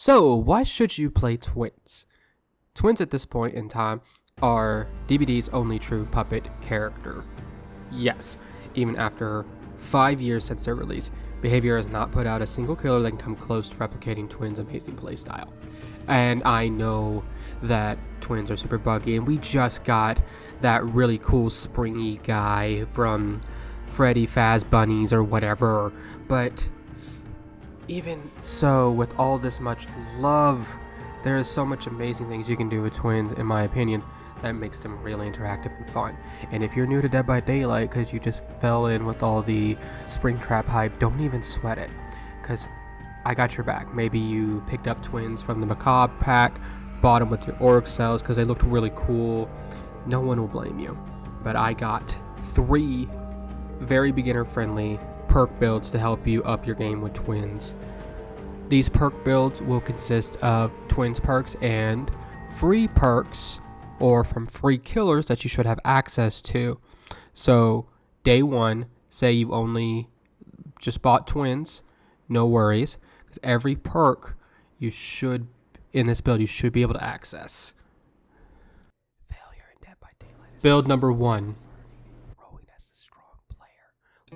So, why should you play Twins? Twins at this point in time are DBD's only true puppet character. Yes, even after 5 years since their release, Behavior has not put out a single killer that can come close to replicating Twins' amazing playstyle. And I know that Twins are super buggy, and we just got that really cool springy guy from Freddy Faz Bunnies or whatever, but even so, with all this much love, there is so much amazing things you can do with Twins, in my opinion, that makes them really interactive and fun. And if you're new to Dead by Daylight because you just fell in with all the Springtrap hype, don't even sweat it, because I got your back. Maybe you picked up Twins from the Macabre pack, bought them with your Orc cells because they looked really cool. No one will blame you. But I got 3 very beginner-friendly perk builds to help you up your game with Twins. These perk builds will consist of Twins perks and free perks, or from free killers that you should have access to. So day 1, say you only just bought Twins, no worries, because every perk you should, in this build, you should be able to access. Failure in Dead by Daylight. Build number 1.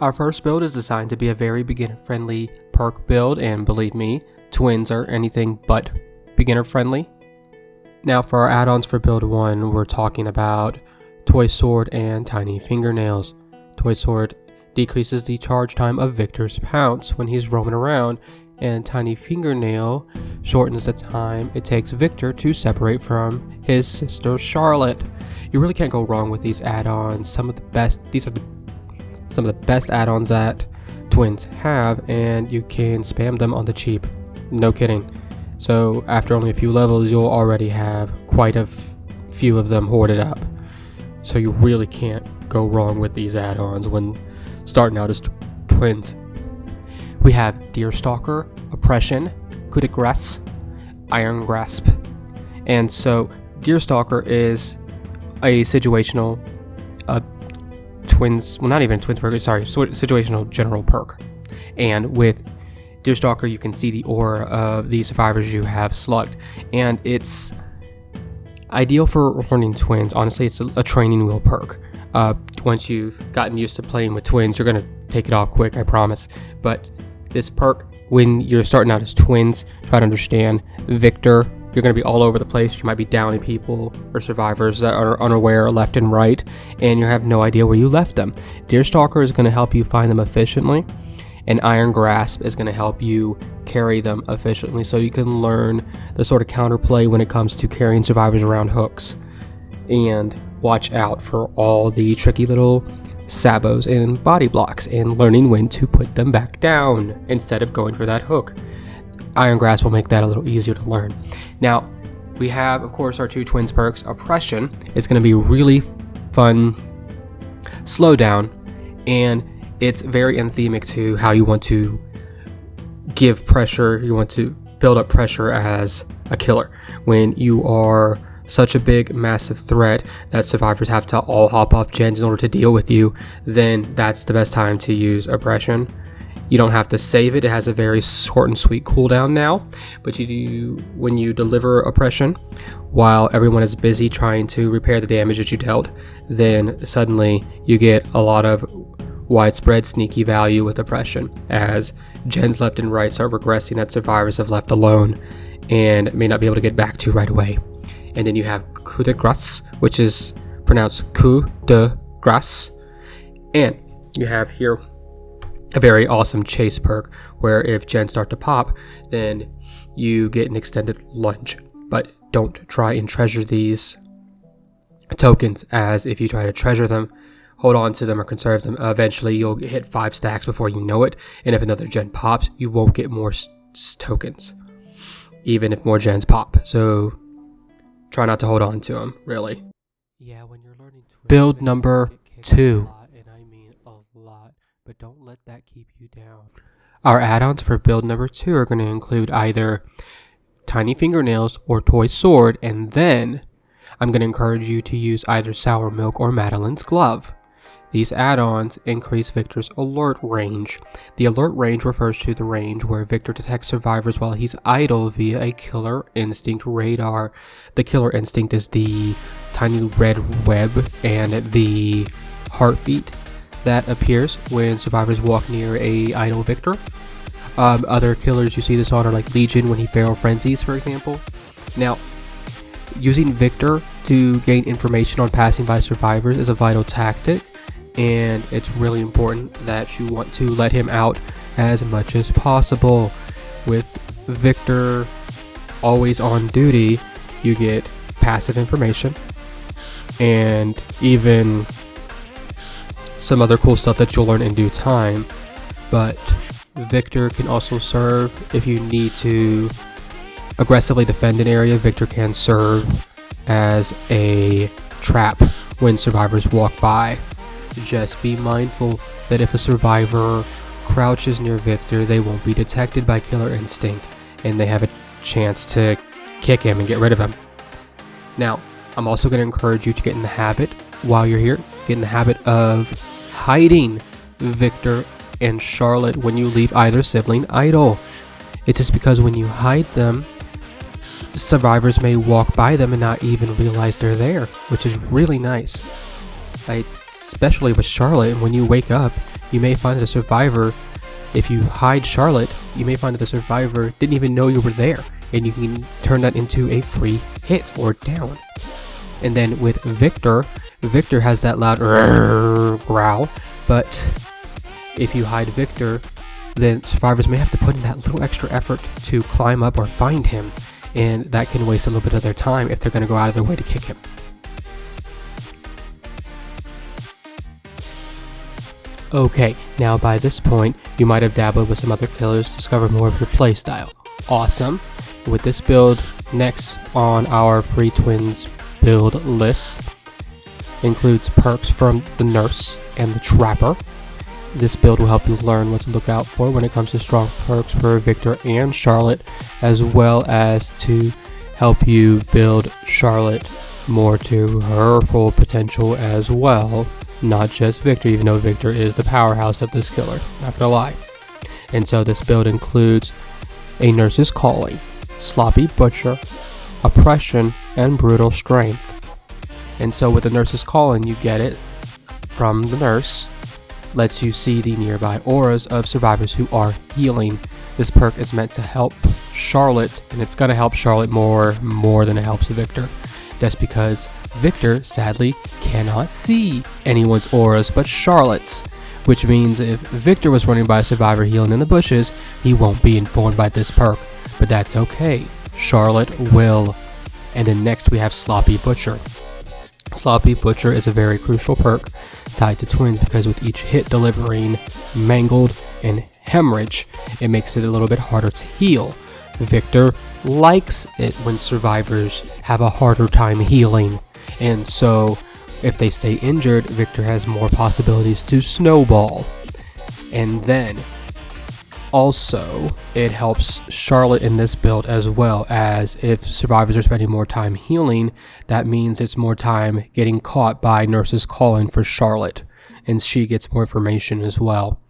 Our first build is designed to be a very beginner-friendly perk build, and believe me, Twins are anything but beginner-friendly. Now for our add-ons for build 1, we're talking about Toy Sword and Tiny Fingernails. Toy Sword decreases the charge time of Victor's Pounce when he's roaming around, and Tiny Fingernail shortens the time it takes Victor to separate from his sister Charlotte. You really can't go wrong with these add-ons. Some of the best add-ons that Twins have, and you can spam them on the cheap. No kidding. So after only a few levels, you'll already have quite a few of them hoarded up. So you really can't go wrong with these add-ons when starting out as Twins. We have Deerstalker, Oppression, Coup de Grace, Iron Grasp. And so Deerstalker is a situational Twins, well, not even Twins perk, sorry, situational general perk. And with Deerstalker, you can see the aura of the survivors you have slugged, and it's ideal for learning Twins. Honestly, it's a training wheel perk. Once you've gotten used to playing with Twins, you're gonna take it off quick, I promise. But this perk, when you're starting out as Twins, try to understand Victor. You're going to be all over the place. You might be downing people or survivors that are unaware left and right, and you have no idea where you left them. Deerstalker is going to help you find them efficiently, and Iron Grasp is going to help you carry them efficiently, so you can learn the sort of counterplay when it comes to carrying survivors around hooks. And watch out for all the tricky little sabos and body blocks, and learning when to put them back down instead of going for that hook. Iron Grasp will make that a little easier to learn. Now, we have, of course, our 2 Twins perks. Oppression is going to be really fun slowdown, and it's very anthemic to how you want to give pressure. You want to build up pressure as a killer. When you are such a big, massive threat that survivors have to all hop off gens in order to deal with you, then that's the best time to use Oppression. You don't have to save it. It has a very short and sweet cooldown now, but when you deliver Oppression while everyone is busy trying to repair the damage that you dealt, then suddenly you get a lot of widespread sneaky value with Oppression, as gens left and right start regressing that survivors have left alone and may not be able to get back to right away. And then you have Coup de Grace, which is pronounced Coup de Grace, and you have here a very awesome chase perk, where if gens start to pop, then you get an extended lunge. But don't try and treasure these tokens, as if you try to treasure them, hold on to them or conserve them, eventually you'll hit 5 stacks before you know it, and if another gen pops, you won't get more tokens, even if more gens pop. So try not to hold on to them, really. Yeah, when you're learning build number 2. But don't let that keep you down. Our add-ons for build number 2 are going to include either Tiny Fingernails or Toy Sword, and then I'm going to encourage you to use either Sour Milk or Madeline's Glove. These add-ons increase Victor's alert range. The alert range refers to the range where Victor detects survivors while he's idle via a killer instinct radar. The killer instinct is the tiny red web and the heartbeat that appears when survivors walk near a idle Victor. Other killers you see this on are like Legion when he feral frenzies, for example. Now, using Victor to gain information on passing by survivors is a vital tactic, and it's really important that you want to let him out as much as possible. With Victor always on duty, you get passive information and even some other cool stuff that you'll learn in due time. But Victor can also serve if you need to aggressively defend an area. Victor can serve as a trap when survivors walk by. Just be mindful that if a survivor crouches near Victor, they won't be detected by Killer Instinct, and they have a chance to kick him and get rid of him. Now, I'm also going to encourage you to get in the habit, while you're here, get in the habit of hiding Victor and Charlotte when you leave either sibling idle. It's just because when you hide them, survivors may walk by them and not even realize they're there, which is really nice. Especially with Charlotte, when you wake up, you may find that a survivor, if you hide Charlotte, you may find that a survivor didn't even know you were there, and you can turn that into a free hit or down. And then with Victor has that loud growl, but if you hide Victor, then survivors may have to put in that little extra effort to climb up or find him, and that can waste a little bit of their time if they're going to go out of their way to kick him. Okay, now by this point, you might have dabbled with some other killers to discover more of your playstyle. Awesome! With this build, next on our Free Twins build list, includes perks from the Nurse and the Trapper. This build will help you learn what to look out for when it comes to strong perks for Victor and Charlotte, as well as to help you build Charlotte more to her full potential as well. Not just Victor, even though Victor is the powerhouse of this killer, not gonna lie. And so this build includes a Nurse's Calling, Sloppy Butcher, Oppression, and Brutal Strength. And so with the Nurse's Calling, you get it from the nurse, lets you see the nearby auras of survivors who are healing. This perk is meant to help Charlotte, and it's gonna help Charlotte more than it helps Victor. That's because Victor, sadly, cannot see anyone's auras but Charlotte's, which means if Victor was running by a survivor healing in the bushes, he won't be informed by this perk, but that's okay. Charlotte will. And then next we have Sloppy Butcher. Sloppy Butcher is a very crucial perk tied to twins because with each hit delivering mangled and hemorrhage, it makes it a little bit harder to heal. Victor likes it when survivors have a harder time healing, and so if they stay injured, Victor has more possibilities to snowball. And then also it helps Charlotte in this build as well, as if survivors are spending more time healing, that means it's more time getting caught by Nurse's Calling for Charlotte, and she gets more information as well.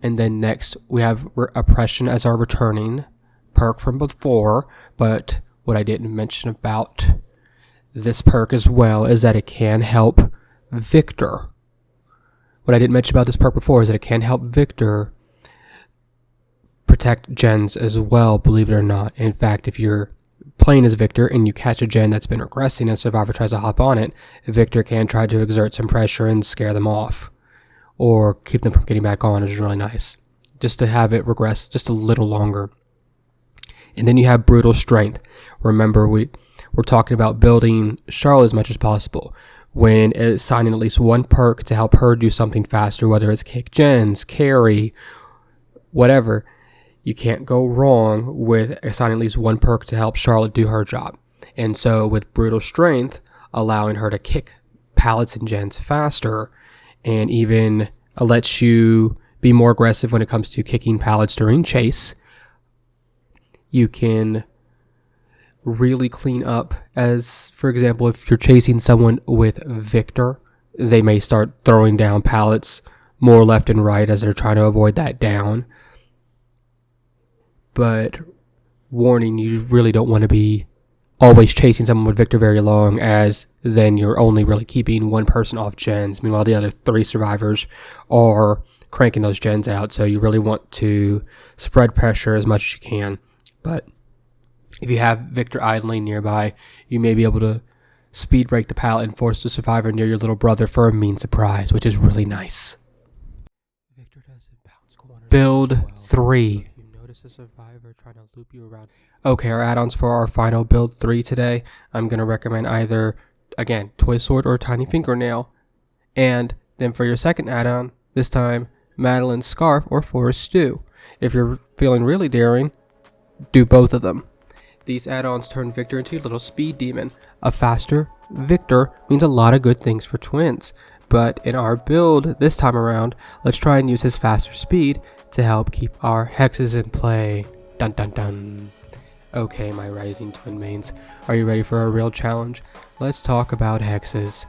And then next we have Oppression as our returning perk from before, but what I didn't mention about this perk as well is that it can help Victor. What I didn't mention about this perk before is that it can help Victor protect gens as well, believe it or not. In fact, if you're playing as Victor and you catch a gen that's been regressing and a survivor tries to hop on it, Victor can try to exert some pressure and scare them off, or keep them from getting back on, which is really nice. Just to have it regress just a little longer. And then you have Brutal Strength. Remember, we're talking about building Charlotte as much as possible. When assigning at least one perk to help her do something faster, whether it's kick gens, carry, whatever, you can't go wrong with assigning at least one perk to help Charlotte do her job. And so with Brutal Strength, allowing her to kick pallets and gens faster, and even lets you be more aggressive when it comes to kicking pallets during chase, you can really clean up. As for example, if you're chasing someone with Victor, they may start throwing down pallets more left and right as they're trying to avoid that down. But warning, you really don't want to be always chasing someone with Victor very long, as then you're only really keeping one person off gens. Meanwhile, the other 3 survivors are cranking those gens out, so you really want to spread pressure as much as you can. But if you have Victor idling nearby, you may be able to speed break the pallet and force the survivor near your little brother for a mean surprise, which is really nice. Victor doesn't bounce corners. Build 3. If you notice a survivor trying to loop you around. Okay, our add-ons for our final build 3 today. I'm going to recommend either, again, Toy Sword or Tiny Fingernail. And then for your second add-on, this time, Madeline's Scarf or Forest Stew. If you're feeling really daring, do both of them. These add-ons turn Victor into a little speed demon. A faster Victor means a lot of good things for twins. But in our build this time around, let's try and use his faster speed to help keep our hexes in play. Dun dun dun. Okay, my rising twin mains, are you ready for a real challenge? Let's talk about hexes.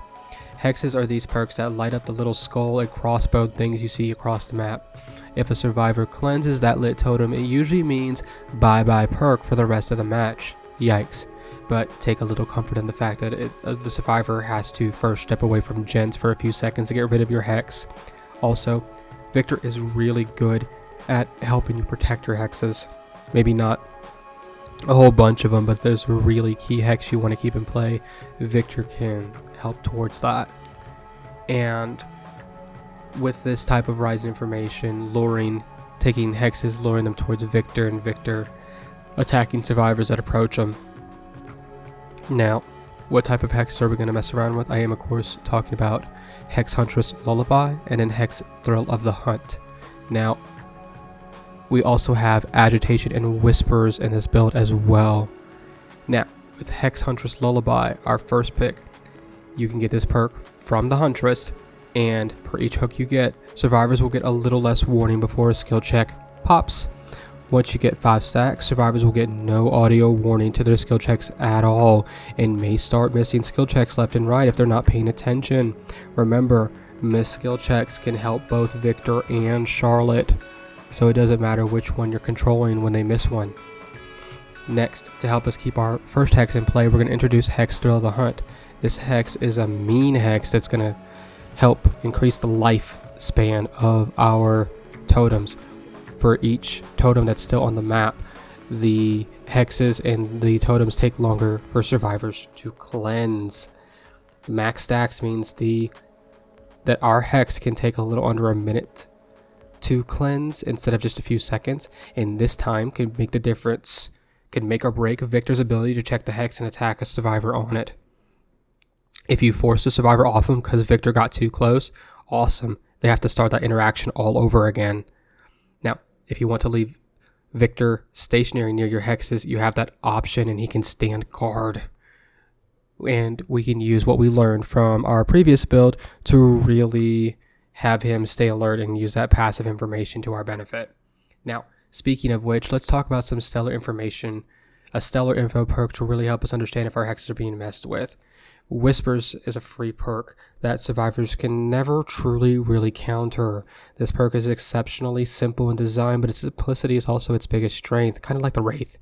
Hexes are these perks that light up the little skull and crossbow things you see across the map. If a survivor cleanses that lit totem, it usually means bye-bye perk for the rest of the match. Yikes. But take a little comfort in the fact that the survivor has to first step away from gens for a few seconds to get rid of your hex. Also, Victor is really good at helping you protect your hexes. Maybe not a whole bunch of them, but there's a really key hex you want to keep in play. Victor can help towards that. And with this type of rising information, taking hexes, luring them towards Victor, and Victor attacking survivors that approach him. Now, what type of hexes are we going to mess around with? I am, of course, talking about Hex Huntress Lullaby and then Hex Thrill of the Hunt. Now, we also have Agitation and Whispers in this build as well. Now, with Hex Huntress Lullaby, our first pick, you can get this perk from the Huntress, and per each hook you get, survivors will get a little less warning before a skill check pops. Once you get 5 stacks, survivors will get no audio warning to their skill checks at all, and may start missing skill checks left and right if they're not paying attention. Remember, missed skill checks can help both Victor and Charlotte, so it doesn't matter which one you're controlling when they miss one. Next, to help us keep our first hex in play, we're going to introduce Hex Thrill of the Hunt. This hex is a mean hex that's going to help increase the lifespan of our totems. For each totem that's still on the map, the hexes and the totems take longer for survivors to cleanse. Max stacks means that our hex can take a little under a minute to cleanse instead of just a few seconds, and this time can make the difference, can make or break Victor's ability to check the hex and attack a survivor on it. If you force the survivor off him because Victor got too close, awesome. They have to start that interaction all over again. Now, if you want to leave Victor stationary near your hexes, you have that option and he can stand guard. And we can use what we learned from our previous build to really have him stay alert and use that passive information to our benefit. Now, speaking of which, let's talk about some stellar information. A stellar info perk to really help us understand if our hexes are being messed with. Whispers is a free perk that survivors can never truly really counter. This perk is exceptionally simple in design, but its simplicity is also its biggest strength, kind of like the Wraith.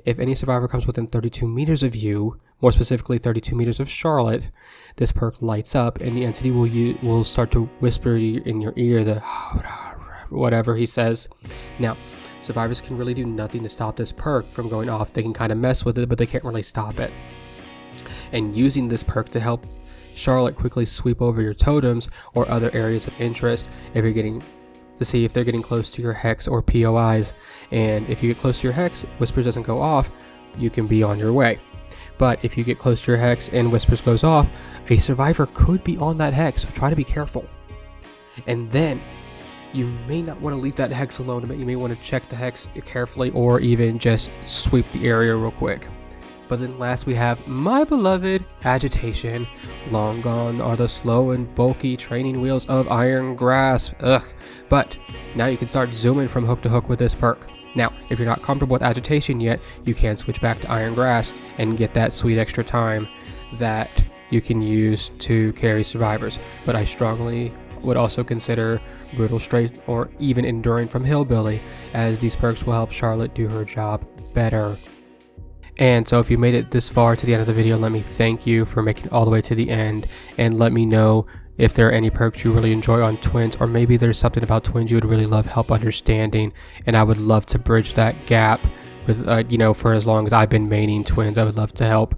If any survivor comes within 32 meters of you, more specifically 32 meters of Charlotte, this perk lights up and the entity will start to whisper in your ear the whatever he says. Now, survivors can really do nothing to stop this perk from going off. They can kind of mess with it, but they can't really stop it. And using this perk to help Charlotte quickly sweep over your totems or other areas of interest if you're getting to see if they're getting close to your hex or POIs. And if you get close to your hex, Whispers doesn't go off, you can be on your way. But if you get close to your hex and Whispers goes off, a survivor could be on that hex, so try to be careful. And then you may not want to leave that hex alone, but you may want to check the hex carefully or even just sweep the area real quick. But then last we have my beloved Agitation. Long gone are the slow and bulky training wheels of Iron Grasp. But now you can start zooming from hook to hook with this perk. Now, if you're not comfortable with Agitation yet, you can switch back to Iron Grasp and get that sweet extra time that you can use to carry survivors, but I strongly would also consider Brutal Straight or even Enduring from Hillbilly, as these perks will help Charlotte do her job better. And so if you made it this far to the end of the video, let me thank you for making it all the way to the end, and let me know if there are any perks you really enjoy on Twins, or maybe there's something about Twins you would really love help understanding, and I would love to bridge that gap with, for as long as I've been maining Twins. I would love to help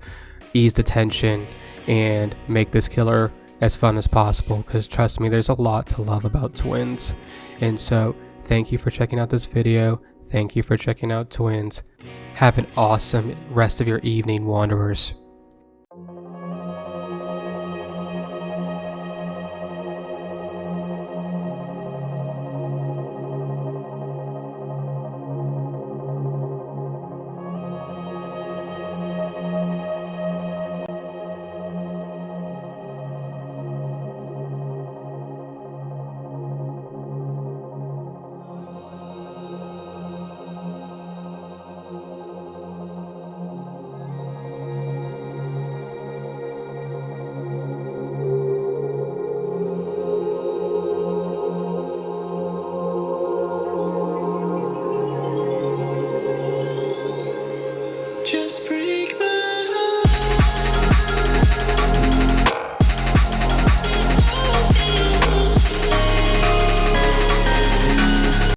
ease the tension and make this killer as fun as possible, because trust me, there's a lot to love about Twins. And so thank you for checking out this video. Thank you for checking out Twins. Have an awesome rest of your evening, Wanderers.